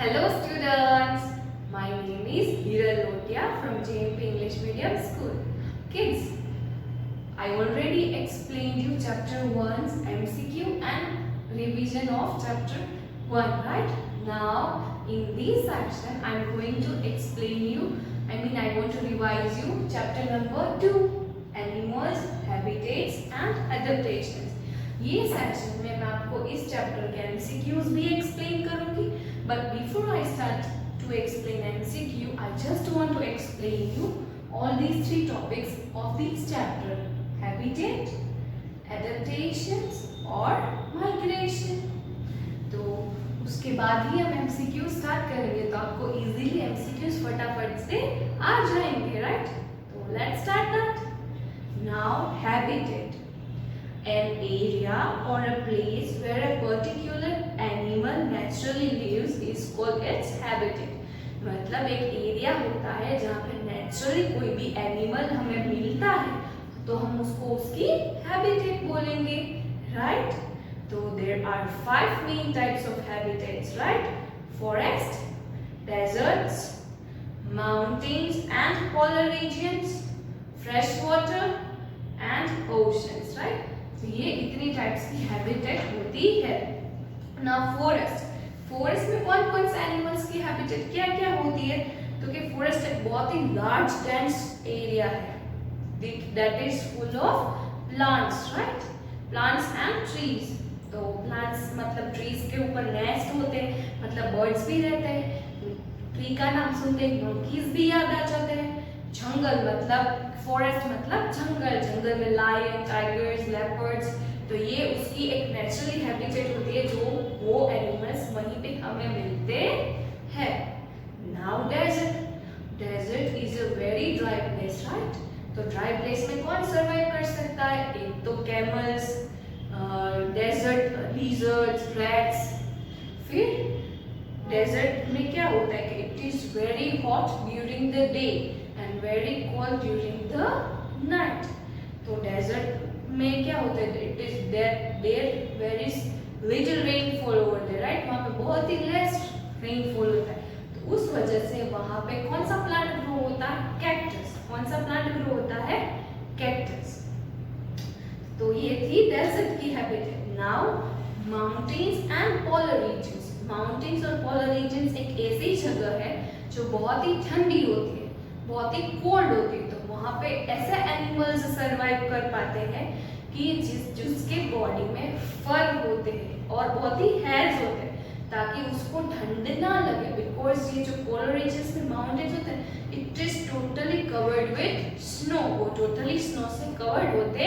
Hello students, my name is Hiral Lotia from JMP English Medium School. Kids, I already explained you chapter 1's MCQ and revision of chapter 1, right? Now in this section I am going to explain you, I want to revise you chapter number 2, Animals, Habitats and Adaptations. ये section में मैं आपको इस chapter के MCQs भी explain करूंगी, but before I start to explain MCQ I just want to explain you all these three topics of this chapter: habitat, adaptations और migration. तो उसके बाद ही हम एमसीक्यू स्टार्ट करेंगे, तो आपको इजीली एमसीक्यूज फटाफट से आ जाएंगे, राइट? तो let's start that. Now habitat, an area or a place where a particular animal naturally lives is called its habitat. मतलब एक एरिया होता है जहाँ पे नेचुरली कोई भी एनिमल हमें मिलता है तो हम उसको उसकी हैबिटेट बोलेंगे, राइट? तो there are 5 main types of habitats, right? Forest, deserts, mountains and polar regions, fresh water and oceans, right? तो ये इतनी टाइप्स की हैबिटेट होती है। नाउ फॉरेस्ट में कौन कौन से एनिमल्स की हैबिटेट क्या क्या होती है? तो कि फॉरेस्ट एक बहुत ही लार्ज डेंस एरिया है that is full of plants, right? Plants and trees. तो प्लांट्स मतलब ट्रीज के ऊपर नेस्ट होते हैं, मतलब बर्ड्स भी रहते हैं। ट्री का नाम सुनते ही मंकीज भी याद आ जाते हैं। जंगल मतलब फॉरेस्ट मतलब जंगल में लायन, टाइगर्स, लेपर्ड्स, तो ये उसकी एक नेचुरली हैबिटेट होती है जो वो एनिमल्स वहीं पे हमें मिलते हैं। Now desert is a very dry place, right? तो ड्राई प्लेस में कौन सर्वाइव कर सकता है? एक तो कैमल्स, डेजर्ट लीजर्ड्स, रैट्स। फिर डेजर्ट में क्या होता है कि it is very hot during the day and very cold during the night. तो डेजर्ट में क्या होता है? It is there very little rainfall over there, right? वहाँ पे बहुत ही less rainfall होता है, तो उस वजह से वहाँ पे कौन सा प्लांट ग्रो होता है? कैक्टस। कौन सा प्लांट ग्रो होता है? कैक्टस। तो ये थी डेजर्ट की habitat. Now mountains and polar regions. Mountains और पोलर रीजन्स एक ऐसी जगह है जो बहुत ही ठंडी होती है, बहुत ही कोल्ड होती है, तो वहाँ पे ऐसे एनिमल्स सरवाइव कर पाते हैं कि जिसके बॉडी में फर होते हैं और बहुत ही हेयर्स होते हैं ताकि उसको ठंड ना लगे, बिकॉज ये जो पोलर रीजन्स में माउंटेन्स होते हैं it is totally covered with snow, वो टोटली स्नो से कवर्ड होते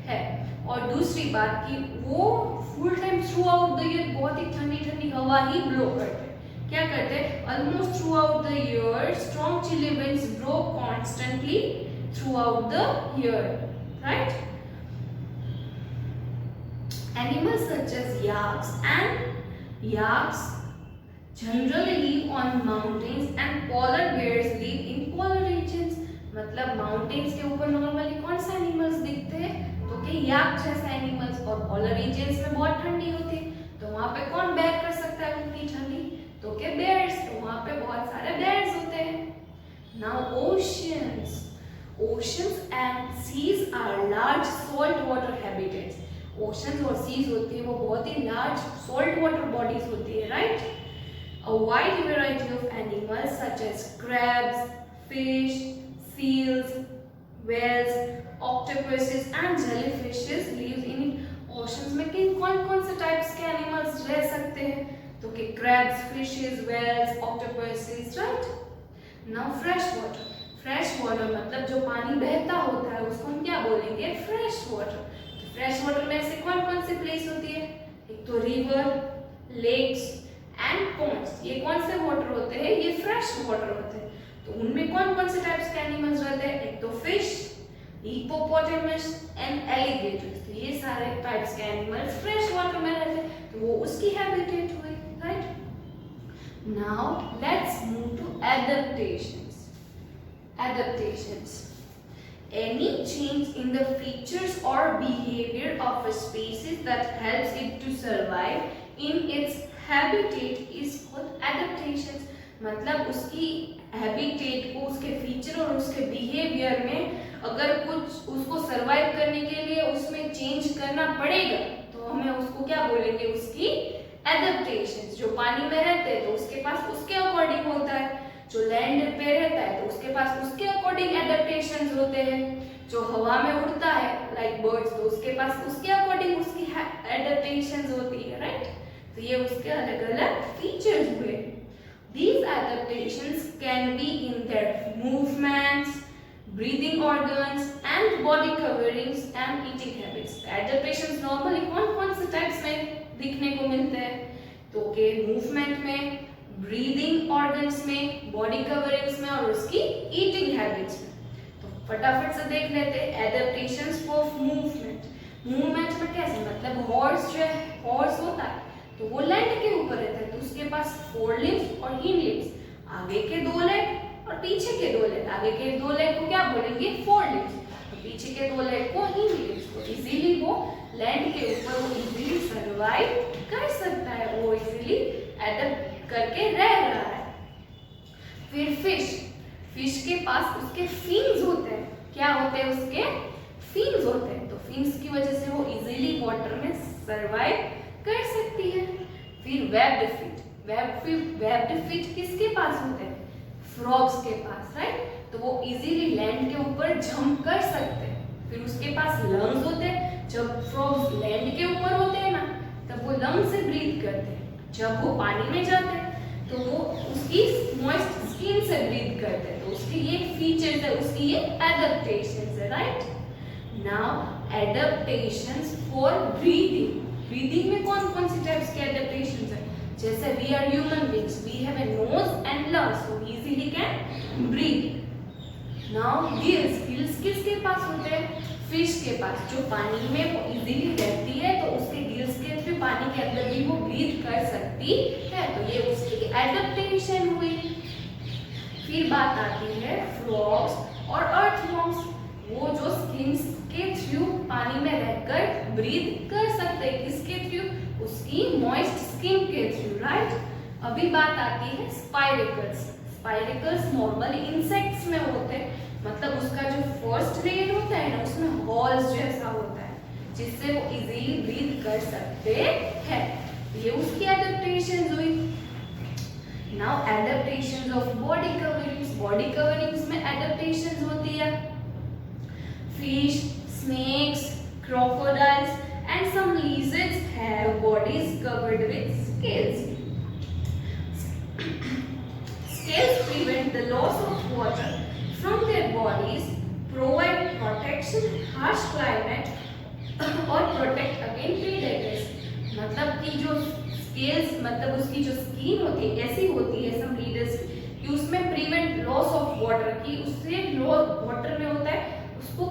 हैं। और दूसरी बात कि वो full time through out the year बहुत ही ठंडी ठंडी हवा ही ब्लो करते हैं। क्या करते हैं? Almost throughout the year strong chilly winds blow constantly throughout the year, right? Animals such as yaks generally live on mountains and polar bears live in polar regions. मतलब mountains के ऊपर normally कौन सा animals दिखते हैं? तो कि याक जैसे एनिमल्स। और पोलर रीजन्स में बहुत ठंडी होती है, तो वहाँ पे कौन बेयर कर सकता है उतनी ठंडी? तो के बेयर्स। तो वहाँ पे बहुत सारे बेयर्स होते हैं। Now oceans and seas are large salt water habitats. Oceans और सीज होती है वो बहुत ही लार्ज सॉल्ट वाटर बॉडीज होती है, right? A wide variety of animals such as crabs, fish, seals, whales, octopuses and jellyfishes live in oceans में कौन कौन से टाइप्स के एनिमल्स रह सकते हैं? तो कि crabs, fishes, whales, octopuses, right? Now fresh water मतलब जो पानी बहता होता है उसको हम क्या बोलेंगे? Fresh water. तो फ्रेश वाटर में ऐसे कौन कौन से प्लेस होती है? एक तो रिवर, लेक्स एंड पॉन्ड्स। ये कौन से वाटर होते हैं? ये फ्रेश वाटर होते हैं। तो उनमें कौन कौन से टाइप्स के एनिमल्स रहते हैं? एक तो फिश, हिप्पोपोटामस एंड एलिगेटर्स। तो ये सारे टाइप्स के एनिमल्स फ्रेश वाटर में रहते हैं, तो वो उसकी हैबिटेट हुई, right? Now let's move to adaptations. Any change in the features or behavior of a species that helps it to survive in its habitat is called adaptation. मतलब उसकी habitat को, उसके फीचर और उसके बिहेवियर में अगर कुछ उसको सरवाइव करने के लिए उसमें चेंज करना पड़ेगा तो हमें उसको क्या बोलेंगे, उसकी एडेप्टेशन। जो पानी में रहते हैं तो उसके पास उसके अकॉर्डिंग होता है, जो लैंड पे रहता है तो उसके पास उसके अकॉर्डिंग एडेप्टेशंस होते हैं, जो हवा में उड़ता है लाइक बर्ड्स तो उसके पास उसके अकॉर्डिंग उसकी एडेप्टेशंस होती है, राइट। तो ये उसके अलग अलग फीचर्स हुए। These adaptations can be in their movements, breathing organs and body coverings and eating habits. Adaptations normally कौन-कौन से टाइप्स में दिखने को मिलते हैं, तो के मूवमेंट में, ब्रीदिंग ऑर्गन्स में, बॉडी कवरिंग्स में और उसकी ईटिंग हैबिट्स में। तो फटाफट से देख लेते हैं एडेप्टेशंस ऑफ मूवमेंट। मूवमेंट में कैसे, मतलब हॉर्स जो है, हॉर्स होता है तो वो लैंड के ऊपर रहता है तो उसके पास 4 लिम्स और हिंड लिम्स, आगे के 2 लेग और पीछे के 2 लेग। आगे के 2 लेग को क्या बोलेंगे, 4 लिम्स, तो पीछे के 2 लेग को हिंड लिम्स। तो इजीली वो लैंड के ऊपर वो इजीली सर्वाइव कर सकता है, वो इजीली एडप्ट करके रह रहा है। फिर फिश के पास उसके फिन्स होते हैं। क्या होते हैं, उसके फिन्स होते हैं, तो फिन्स की वजह से वो इजीली वाटर में सर्वाइव कर सकती है। फिर वेब्ड फीट किसके पास होते हैं, फ्रॉग्स के पास, राइट। तो वो इजीली लैंड के ऊपर जंप कर सकते हैं। फिर उसके पास लंग्स होते हैं, जब फ्रॉग्स लैंड के ऊपर होते हैं ना तब वो लंग्स से ब्रीथ करते हैं, जब वो पानी में जाते हैं तो वो उसकी मॉइस्ट स्किन से ब्रीथ करते हैं। तो उसके ये फीचर्स है, उसकी ये एडेप्टेशंस है, right. Now adaptations for breathing. Breathing में कौन-कौन सी टाइप्स के एडेप्टेशंस है, जैसे we are human beings, we have a nose and lungs so easily can breathe. Now gills किसके पास होते हैं, फिश के पास, जो पानी में वो इजीली रहती है तो उसके गिल्स के थ्रू पानी के अंदर भी वो ब्रीथ कर सकती है, तो ये उसकी एडेप्टेशन हुई। फिर बात आती है फ्रॉग्स और अर्थवॉर्म्स, वो जो स्किन्स के थ्रू पानी में रहकर ब्रीथ कर सकते हैं, किसके थ्रू, उसकी मॉइस्ट स्किन के थ्रू, राइट। अभी बात आती है स्पाइरेकल्स नॉर्मली इंसेक्ट्स में होते हैं, मतलब उसका जो फर्स्ट लेयर होता है ना उसमें हॉल्स जैसा होता है जिससे वो इजीली ब्रीथ कर सकते हैं, ये उसकी एडेप्टेशंस हुई। Now adaptations of body coverings में एडेप्टेशंस होती है। Fish, snakes, crocodiles and some lizards have bodies covered with scales. Scales prevent the loss of water from their bodies, provide protection, harsh climate और protect against predators. मतलब कि जो scales, मतलब उसकी जो skin होती है ऐसी होती है some leaders कि उसमें prevent loss of water, कि उससे water में होता है उसको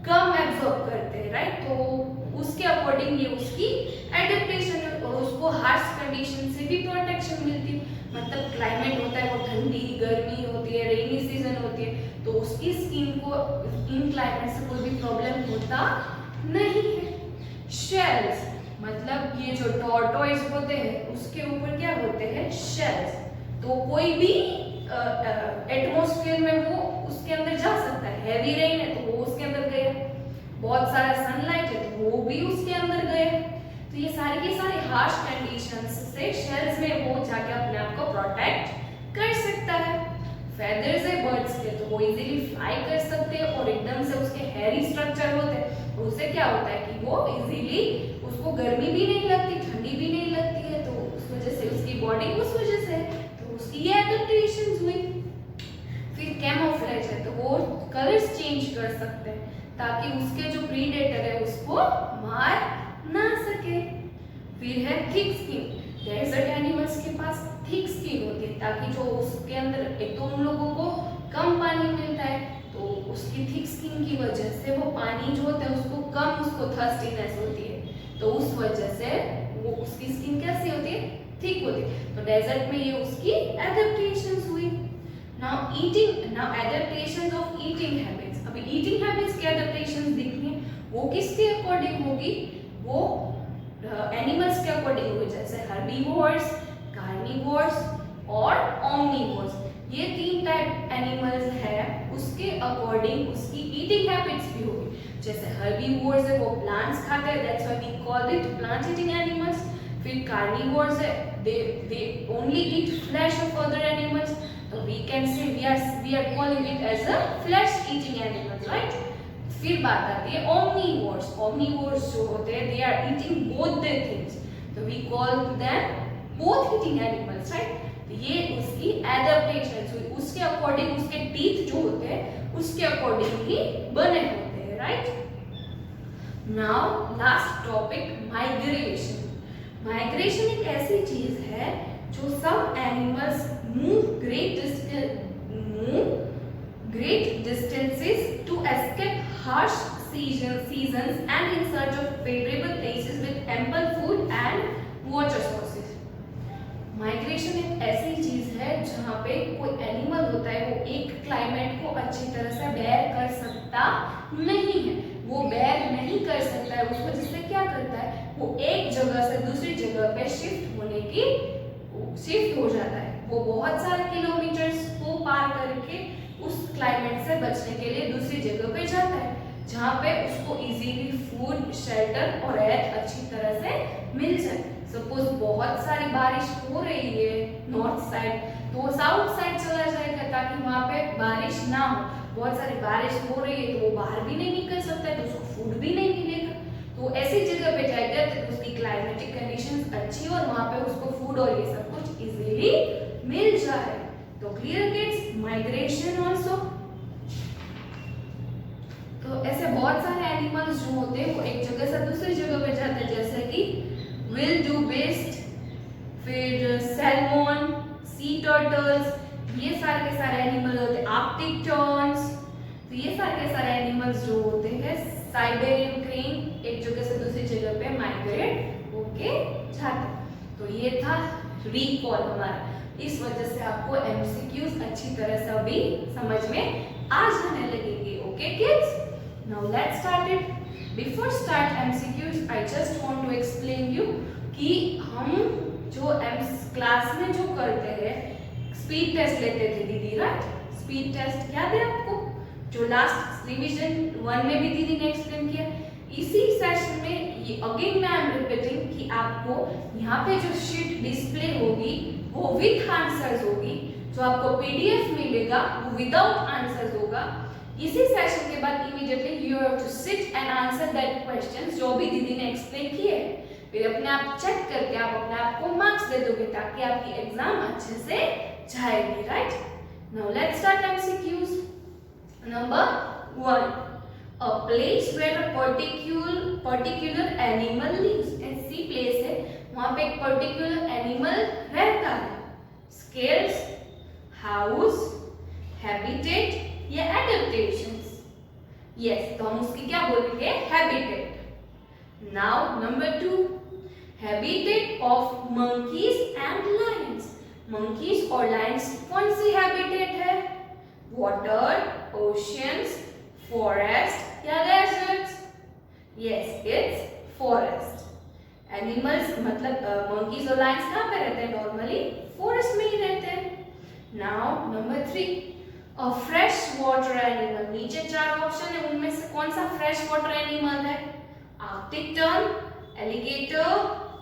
कम एब्जॉर्ब करते हैं, राइट। तो उसके अकॉर्डिंग ये उसकी एडेप्टेशन है और उसको हार्श कंडीशन से भी प्रोटेक्शन मिलती है, मतलब क्लाइमेट होता है वो ठंडी गर्मी होती है, रेनी सीजन होती है तो उसकी स्किन को इन क्लाइमेट से कोई भी प्रॉब्लम होता नहीं है। शेल्स, मतलब ये जो टॉर्टोइज होते हैं उसके ऊपर क्या होते हैं, शेल्स, तो कोई भी एटमॉस्फेयर में वो उसके अंदर जा सकता है। हैवी रेन है तो वो उसके अंदर गया, बहुत सारा सनलाइट है तो वो भी उसके अंदर गया। तो ये सारे के सारे हार्श कंडीशंस से शेल्स में वो जाके अपने आप को प्रोटेक्ट कर सकता है। फेदर्स है बर्ड्स के तो वो इजीली फ्लाई कर सकते हैं और एकदम से उसके हेयरी स्ट्रक्चर होते हैं और उससे क्या होता है कि वो इजीली उसको गर्मी भी नहीं लगती, ठंडी भी नहीं लगती है, तो उस वजह से उसकी बॉडी उस वजह से उसकी ये एडेप्टेशंस हुई। फिर कैमोफ्लेज है तो वो कलर्स चेंज कर सकते हैं ताकि उसके जो प्रीडेटर है उसको मार ना सके। फिर है थिक स्किन, डेजर्ट एनिमल्स के पास थिक स्किन होती है ताकि जो उसके अंदर एक तो उन लोगों को कम पानी मिलता है तो उसकी थिक स्किन की वजह से वो पानी जो होता है उसको कम, उसको थर्स्टीनेस होती है तो उस वजह से वो उसकी स्किन कैसी होती है, थिक होती है। तो डेजर्ट में ये उसकी एडेप्टेशंस हुई। Now adaptations of eating habits. अभी ईटिंग हैबिट्स के एडेप्टेशंस देखनी है, वो किसके अकॉर्डिंग होगी, वो एनिमल्स के अकॉर्डिंग होगी, जैसे हर्बीवोर्स, कार्निवोर्स और omnivores. ये 3 टाइप एनिमल्स है, उसके अकॉर्डिंग उसकी ईटिंग हैबिट्स भी होगी. जैसे हर्बीवोर्स है, वो प्लांट्स खाते हैं, that's why we call it plant eating animals. फिर कार्निवोर्स है, they only eat flesh of other animals, so we can say we are calling it as a flesh eating animals, right? फिर बात आती है omnivores. omnivores जो होते हैं they are eating both the things, so we call them both eating animals, right? ये उसकी adaptation, उसके अकॉर्डिंग उसके टीथ जो होते हैं उसके अकॉर्डिंग ही बने होते हैं, right? Now last topic, migration. Migration एक ऐसी चीज है जो सब animals move great distances to escape harsh seasons and in search of favorable places with ample food and water sources. Migration एक ऐसी चीज है जहाँ पे कोई एनिमल होता है वो एक क्लाइमेट को अच्छी तरह से बेयर कर सकता नहीं है. वो बेयर नहीं कर सकता है, उस वजह से क्या करता है, वो एक जगह से दूसरी जगह पे शिफ्ट हो जाता है. वो बहुत सारे किलोमीटर्स को पार करके उस क्लाइमेट से बचने के लिए दूसरी जगह पे जाता है जहाँ पे उसको इजीली फूड, शेल्टर और एयर अच्छी तरह से मिल जाए. सपोज बहुत सारी बारिश हो रही है नॉर्थ साइड, तो वो साउथ साइड चला जाएगा ताकि वहाँ पे बारिश ना हो. बहुत सारी बारिश हो रही है तो वो बाहर भी नहीं निकल सकता है, तो उसको फूड भी नहीं मिलेगा. तो ऐसी जगह पे जाएगा तो उसकी क्लाइमेटिक कंडीशंस अच्छी और वहाँ पे उसको फूड और ये सब कुछ इजीली मिल जाए. तो क्लियर किड्स, माइग्रेशन ऑल्सो. तो ऐसे बहुत सारे एनिमल्स जो होते हैं वो एक जगह से दूसरी जगह पे जाते हैं, जैसे कि विल्डेबेस्ट, फिर सैल्मन, सी टर्टल्स, ये सारे के सारे एनिमल होते हैं. आर्कटिक टर्न्स, तो ये सारे के सारे एनिमल्स जो होते हैं, साइबेरियन क्रेन एक जगह से दूसरी जगह पे माइग्रेट होके जाते हैं. तो ये था रिकॉल हमारा. इस वजह से आपको एमसीक्यूज अच्छी तरह से अभी समझ में आ जाने लगेंगे. Okay kids, now let's start it. Before start MCQs I just want to explain you कि हम जो क्लास में जो करते हैं, स्पीड टेस्ट लेते थे दीदी, राइट? स्पीड टेस्ट याद है आपको, जो लास्ट रिवीजन 1 में भी दीदी ने एक्सप्लेन किया. इसी सेशन में ये अगेन मैं आई एम रिपीटिंग कि आपको यहाँ पे जो शीट डिस्प्ले होगी वो विथ आंसर्स होगी. जो आपको पीडीएफ मिलेगा वो विदाउट आंसर्स होगा. इसी सेशन के बाद immediately you have to sit and answer that questions जो भी दीदी ने एक्सप्लेन किए. फिर अपने आप चेक करके आप अपने आप को मार्क्स दे दोगे ताकि आपकी एग्जाम अच्छे से जाएगी, right? Now let's start MCQs. Number 1, a place where a particular animal lives. ऐसी प्लेस है वहां पे एक पर्टिकुलर एनिमल रहता है. स्केल्स, हाउस, हैबिटेट या एडेप्टेशंस. यस, तो हम उसकी क्या बोलेंगे, habitat. Now number 2, habitat of monkeys and lions. Monkeys और लायंस कौन सी हैबिटेट है, वाटर, ओशियंस, फॉरेस्ट या deserts? Yes, it's forest. Animals मतलब मंकीज और लायंस कहाँ पे रहते हैं, नॉर्मली फॉरेस्ट में ही रहते हैं. Now number 3, a fresh water animal. नीचे 4 ऑप्शन है, उनमें से कौन सा फ्रेश वाटर एनिमल है, आर्कटिक टर्न, एलिगेटर,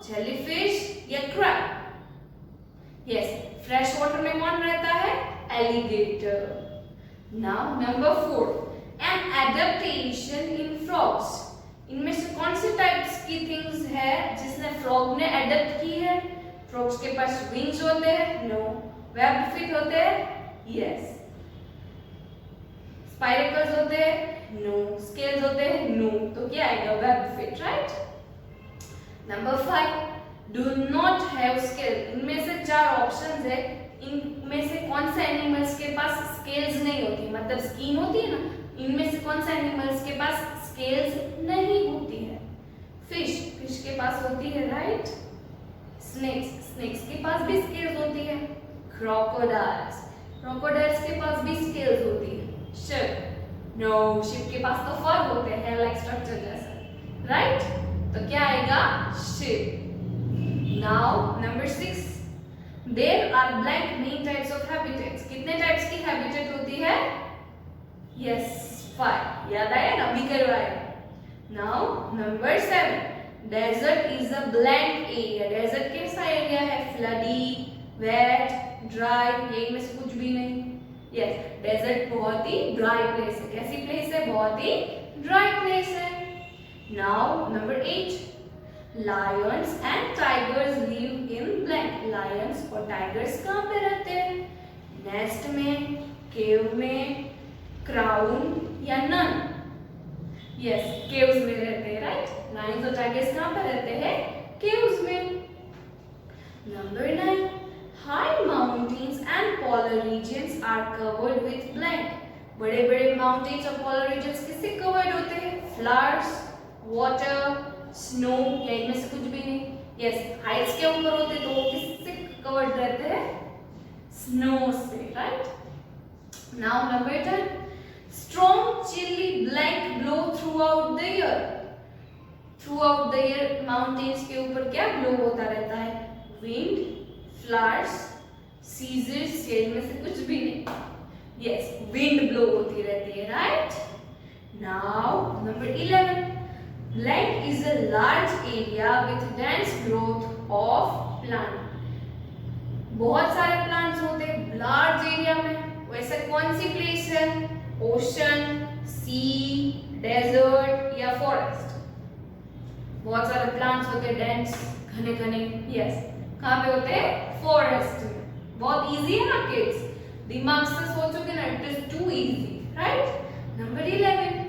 जेलीफिश या क्रैब? यस, फ्रेश वाटर में कौन रहता है, alligator. Now number 4, an adaptation in frogs. इनमें से कौन सी टाइप्स की थिंग्स है जिसने फ्रॉग ने एडेप्ट की है? फ्रॉग्स के पास विंग्स होते हैं, नो. वेब्ड फीट होते हैं, यस. स्पाइरकल्स होते हैं, नो. स्केल्स होते हैं, नो. तो क्या आएगा, webbed feet, right? Number 5, do not have scale. इनमें से 4 ऑप्शंस है, इनमें से कौन से एनिमल्स के पास स्केल्स नहीं होती, मतलब स्किन होती है ना, इनमें से कौन सा एनिमल्स के पास स्केल्स नहीं होती है? फिश के पास होती है, राइट? स्नेक्स के पास भी स्केल्स होती है. क्रोकोडाइल्स के पास भी स्केल्स होती है. शिप के पास तो फर होते हैं, हेयर लाइक स्ट्रक्चर जैसा, राइट? तो क्या आएगा, sheep. Now number 6, there are blank main types of yes 5 याद आया ना, अभी करवाया. Now number 7. Desert is a blank area. Desert कैसा एरिया है? फ्लडी, वेट, ड्राई, ये इनमें से कुछ भी नहीं. यस, डेजर्ट बहुत ही ड्राई प्लेस है. कैसी प्लेस है? बहुत ही ड्राई प्लेस है. Now number 8. Lions and tigers live in blank. Lions और tigers कहाँ पे रहते हैं? नेस्ट में, केव में, क्राउन या नन? यस, केव्स में रहते हैं, राइट? लायंस और टाइगर्स कहाँ पे रहते हैं? केव्स में. Number 9. High mountains and polar regions are covered with blank. बड़े बड़े माउंटेन्स और पोलर रीजन्स किससे कवर्ड होते हैं? फ्लड्स, वाटर, स्नो, या इनमें से कुछ भी नहीं. यस, हाइट्स के ऊपर होते तो वो किससे कवर्ड रहते हैं? स्नो से, right? Now number 10. Strong chilly blank blow throughout the year. Throughout the year mountains के ऊपर क्या ब्लो होता रहता है? विंड, फ्लड्स, सीजर्स, या इनमें से कुछ भी नहीं. यस, विंड ब्लो होती रहती है, right? Now number 11. Blank is a large area with dense growth of plant. बहुत सारे प्लांट्स होते हैं लार्ज एरिया में. वैसे कौन सी प्लेस है? ओशन, सी, डेजर्ट या फॉरेस्ट? बहुत सारे प्लांट्स होते हैं डेंस, घने घने. यस, कहाँ पे होते हैं? फॉरेस्ट में. बहुत इजी है ना किड्स? दिमाग से सोचोगे ना, it is too easy, right? Number 11.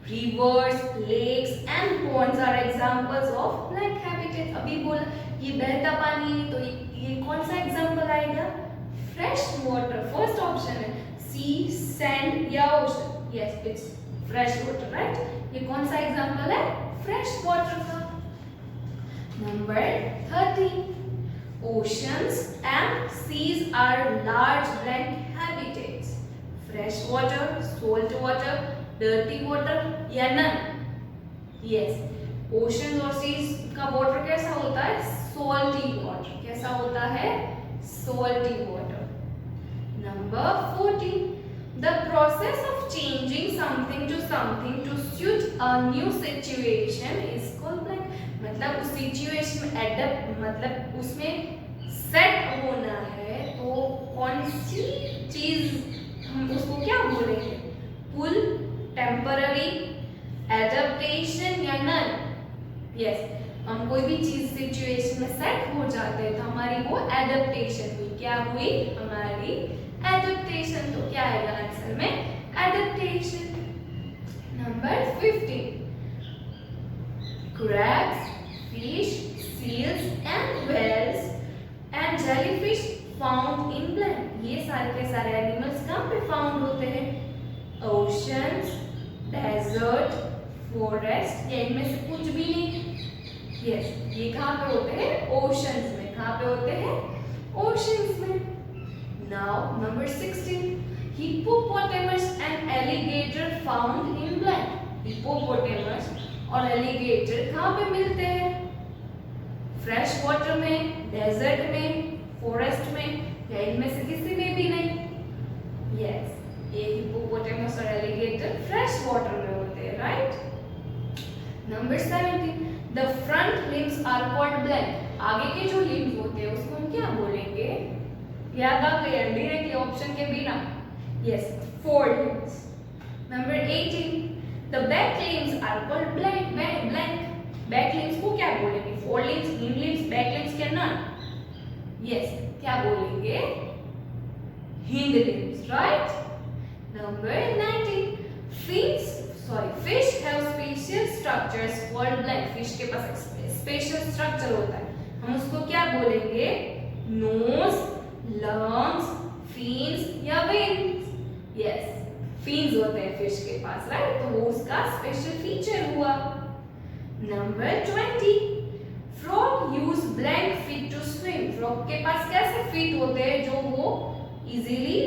Rivers, lakes and ponds are examples of blank habitat. अभी बोला ये बहता पानी है, तो ये कौन सा एग्जाम्पल आएगा? Fresh water. फर्स्ट ऑप्शन है सी, सैंड या ocean. Yes, it's fresh water, right? ये कौन सा एग्जाम्पल है? फ्रेश वाटर का. Number 13. Oceans and seas are large blank habitats. Fresh water, salt water, dirty water या नन? यस, ओशन और seas का वाटर कैसा होता है? Salty water. कैसा होता है? Salty water. Number 14. The process of changing something to suit a new situation is called blank. मतलब उस सिचुएशन में एडप्ट, मतलब उसमें सेट होना है, तो कौन सी चीज हम उसको क्या बोलेंगे? पुल, टेम्पररी, एडप्टेशन या नन? यस, हम कोई भी चीज सिचुएशन में सेट हो जाते हैं तो हमारी वो एडप्टेशन हुई. क्या हुई? हमारी एडप्टेशन. तो क्या आएगा आंसर में? Adaptation. Number 15. crabs, fish, seals and whales and jellyfish found in blank. ये सारे के सारे एनिमल्स कहाँ पे फाउंड होते हैं? ओशंस, डेजर्ट, फॉरेस्ट, या इनमें से कुछ भी नहीं. यस, ये कहाँ पे होते हैं? ओशंस में. कहाँ पे होते हैं? ओशंस में. Now number 16. Hippopotamus and alligator found in blank. Hippopotamus और एलिगेटर कहाँ पे मिलते हैं? फ्रेश वाटर में, डेजर्ट में, फॉरेस्ट में, या इनमें से किसी में भी नहीं. यस, ये हिप्पोपोटेमस और एलिगेटर फ्रेश वाटर में होते हैं, right? Number 17. The front limbs are called blank. आगे के जो लिम्स होते हैं उसको हम क्या बोलेंगे? याद आ गया डायरेक्टली ऑप्शन के बिना? Yes, fore limbs. Number 18. The back limbs are called blank. Back limbs को क्या बोलेंगे? Fore limbs, hind limbs, back limbs क्या ना? यस, क्या बोलेंगे? Hind limbs, right? Number 19. Fish have special structures called blank. Fish के पास special structure होता है. हम उसको क्या बोलेंगे? Nose, lungs, fins या wings. Yes, fins होते हैं fish के पास, right? तो वो उसका special feature हुआ. Number 20. Frog use blank feet to swim. Frog के पास कैसे feet होते हैं जो वो easily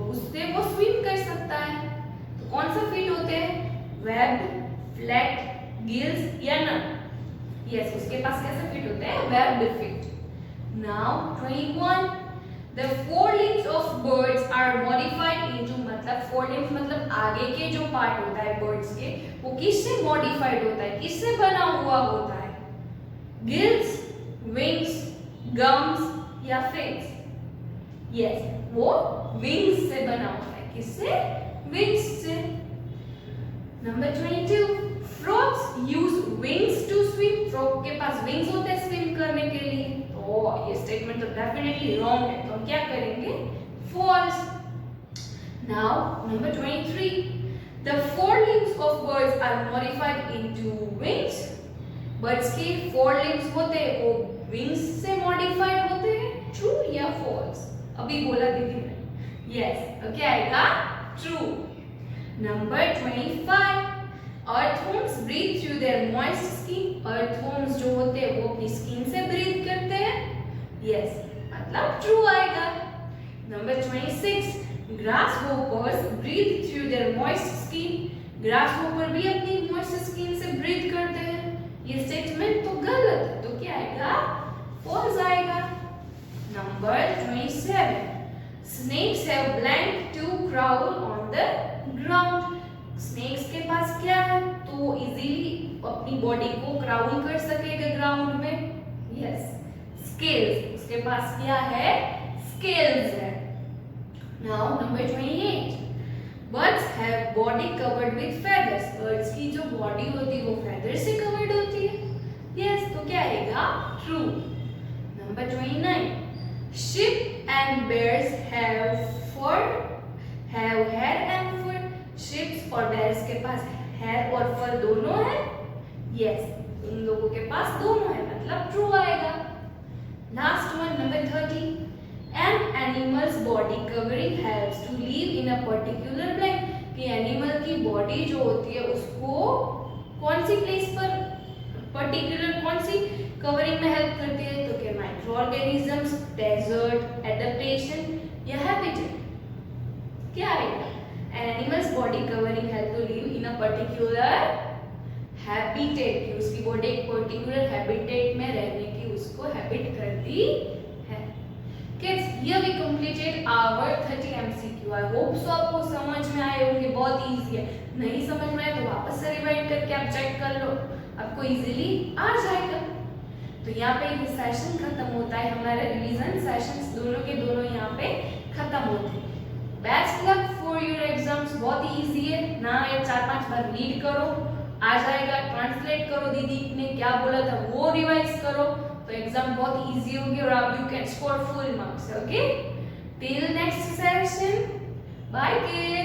उससे वो स्विम कर सकता है? तो कौन सा फीट होते हैं? वेब्ड, फ्लैट, गिल्स या नन? यस, उसके पास कैसे फीट होते हैं? Webbed feet. Now 21. The forelimbs of birds are modified into, मतलब forelimbs मतलब आगे के जो पार्ट होता है birds के, वो किससे modified होता है, किससे बना हुआ होता है? Gills, wings, gums या fins? Yes, वो wings से बना होता है, किससे? Wings से. Number 22. Frogs use wings to swim. Frog के पास wings होते हैं swim करने के लिए. तो ये स्टेटमेंट तो डेफिनेटली रॉन्ग है, तो हम क्या करेंगे? False. Now number 23. The forelimbs of birds are modified into wings. Birds के forelimbs होते हैं वो wings से modified होते हैं. True या false? अभी बोला दीदी ने. Yes. तो क्या आएगा? True. Number 25. Earthworms breathe through their moist skin. Earthworms जो होते हैं वो अपनी स्किन से ब्रीथ करते हैं. Yes, मतलब true आएगा. Number 26. Grasshoppers breathe through their moist skin. Grasshopper भी अपनी moist skin से breathe करते हैं. ये स्टेटमेंट तो गलत है, तो क्या आएगा? False आएगा. Number 27. Snakes have blank to crawl on the ground. Snakes के पास क्या है, तो वो इजीली अपनी बॉडी को क्राउल कर सकेगा ग्राउंड में. Yes, scales. उसके पास क्या है? स्केल्स है. Now number 28. Birds have body covered with feathers. Birds की जो बॉडी होती है वो फेदर से कवर्ड होती है. यस, तो क्या आएगा? True. Number 29. Sheep and bears have hair and fur. Sheep और bears के पास hair और fur दोनों है. Yes, इन लोगों के पास दोनों है, मतलब true आएगा. Last one, number 30. An animal's body covering helps to live in a particular place. कि एनिमल की बॉडी जो होती है उसको कौन सी प्लेस पर, पर्टिकुलर कौन सी कवरिंग में हेल्प करती है? तो क्या माइक्रो ऑर्गेनिजम्स, डेजर्ट, एडेप्टेशन या हैबिटेट? क्या आएगा? An animal's body covering help to live in a particular habitat. कि उसकी बॉडी एक पर्टिकुलर हैबिटेट में रहने की उसको हैबिट करती है. Kids, here we completed our 30 MCQ. I hope so आपको समझ में आए होंगे. बहुत इजी है. नहीं समझ में आए तो वापस से रिवाइंड करके आप चेक कर लो, आपको इजीली आ जाएगा. तो यहाँ पे ये सेशन खत्म होता है. हमारे रिवीजन सेशंस दोनों के दोनों यहाँ पे खत्म होते हैं. Best luck for your exams. बहुत इजी है ना, ये 4-5 बार रीड करो, आ जाएगा. ट्रांसलेट करो, दीदी ने क्या बोला था वो रिवाइज करो, तो एग्जाम बहुत इजी होगी और आप you can score full marks. Okay, till next session. Bye kids.